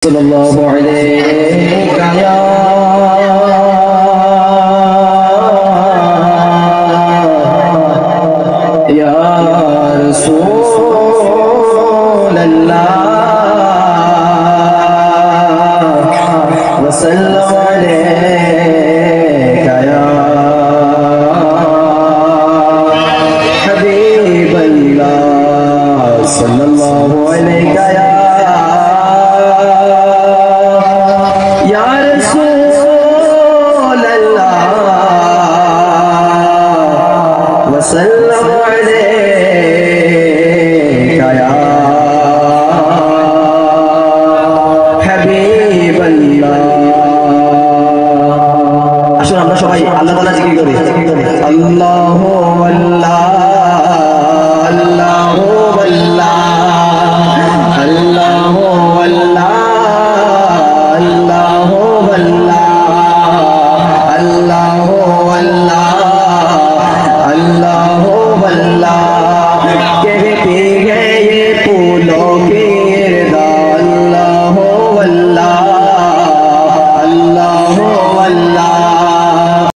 सल्लल्लाहु अलैहि या रसूल अल्लाह वसल्लम अलैका या हबीब अल्लाह सल्लल्लाहु अलैका या रसूल अल्लाह वसल्लम अलैका या हबीब अल्लाह। আসুন আমরা সবাই আল্লাহ তাআলা জিকির করি। আল্লাহু